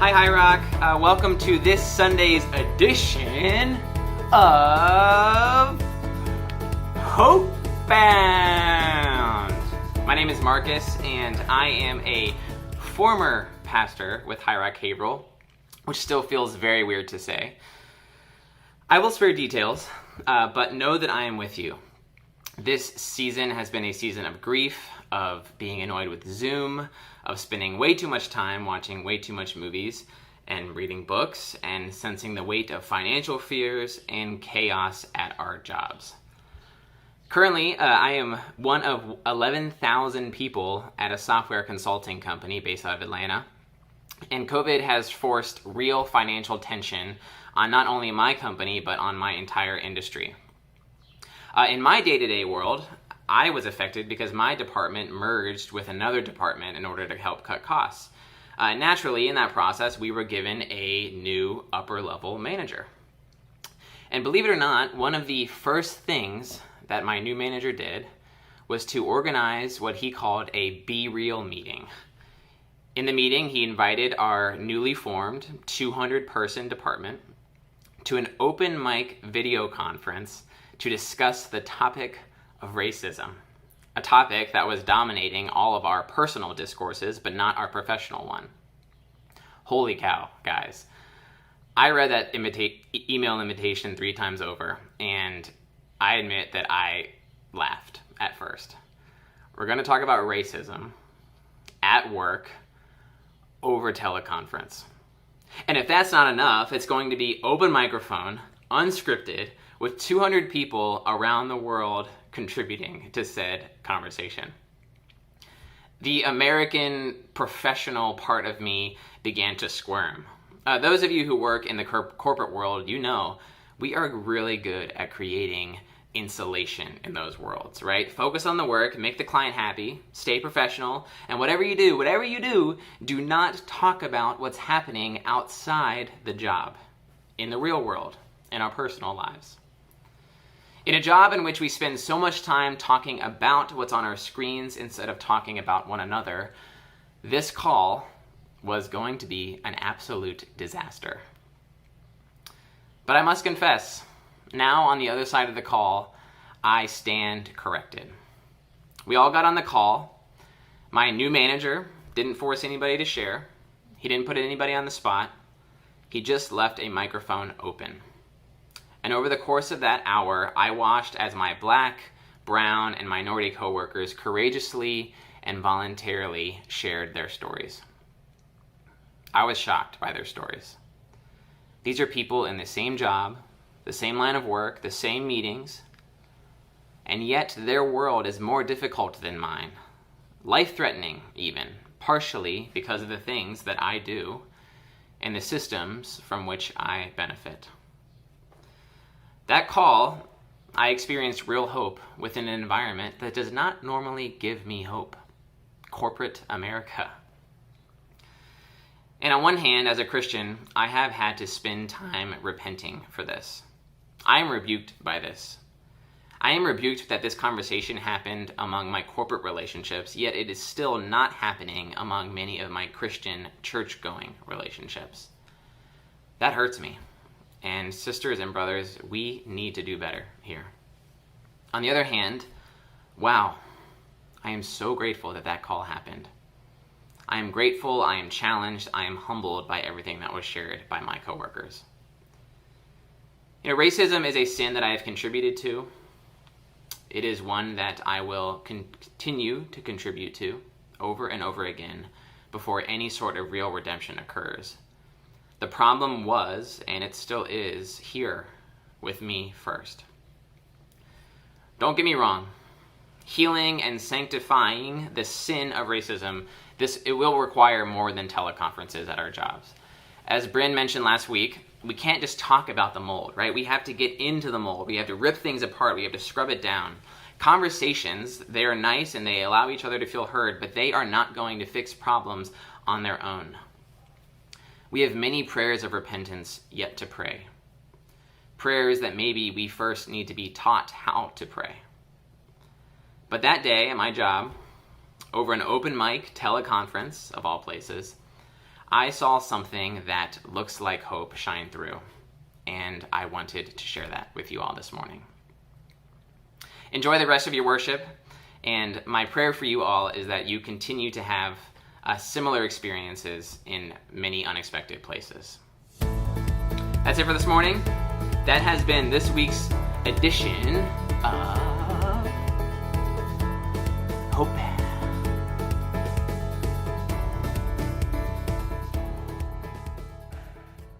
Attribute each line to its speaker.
Speaker 1: Hi, Highrock. Welcome to this Sunday's edition of Hope Bound. My name is Marcus, and I am a former pastor with Highrock Haverhill, which still feels very weird to say. I will spare details, but know that I am with you. This season has been a season of grief, of being annoyed with Zoom, of spending way too much time watching way too much movies and reading books, and sensing the weight of financial fears and chaos at our jobs. Currently, I am one of 11,000 people at a software consulting company based out of Atlanta, and COVID has forced real financial tension on not only my company, but on my entire industry. In my day-to-day world, I was affected because my department merged with another department in order to help cut costs. Naturally, in that process, we were given a new upper-level manager. And believe it or not, one of the first things that my new manager did was to organize what he called a Be Real meeting. In the meeting, he invited our newly formed 200-person department to an open mic video conference to discuss the topic of racism, a topic that was dominating all of our personal discourses, but not our professional one. Holy cow, guys. I read that email invitation 3 times over, and I admit that I laughed at first. We're going to talk about racism at work over teleconference. And if that's not enough, it's going to be open microphone, unscripted, with 200 people around the world contributing to said conversation. The American professional part of me began to squirm. Those of you who work in the corporate world, you know we are really good at creating insulation in those worlds, right? Focus on the work, make the client happy, stay professional, and whatever you do, do not talk about what's happening outside the job, in the real world, in our personal lives. In a job in which we spend so much time talking about what's on our screens instead of talking about one another, this call was going to be an absolute disaster. But I must confess, now on the other side of the call, I stand corrected. We all got on the call. My new manager didn't force anybody to share. He didn't put anybody on the spot. He just left a microphone open. And over the course of that hour, I watched as my Black, brown, and minority coworkers courageously and voluntarily shared their stories. I was shocked by their stories. These are people in the same job, the same line of work, the same meetings, and yet their world is more difficult than mine, life-threatening even, partially because of the things that I do and the systems from which I benefit. That call, I experienced real hope within an environment that does not normally give me hope. Corporate America. And on one hand, as a Christian, I have had to spend time repenting for this. I am rebuked by this. I am rebuked that this conversation happened among my corporate relationships, yet it is still not happening among many of my Christian church-going relationships. That hurts me. And sisters and brothers, we need to do better here. On the other hand, wow, I am so grateful that that call happened. I am grateful, I am challenged, I am humbled by everything that was shared by my coworkers. You know, racism is a sin that I have contributed to. It is one that I will continue to contribute to over and over again before any sort of real redemption occurs. The problem was, and it still is, here with me first. Don't get me wrong. Healing and sanctifying the sin of racism, it will require more than teleconferences at our jobs. As Bryn mentioned last week, we can't just talk about the mold, right? We have to get into the mold. We have to rip things apart. We have to scrub it down. Conversations, they are nice and they allow each other to feel heard, but they are not going to fix problems on their own. We have many prayers of repentance yet to pray. Prayers that maybe we first need to be taught how to pray. But that day at my job, over an open mic teleconference, of all places, I saw something that looks like hope shine through, and I wanted to share that with you all this morning. Enjoy the rest of your worship, and my prayer for you all is that you continue to have similar experiences in many unexpected places. That's it for this morning. That has been this week's edition of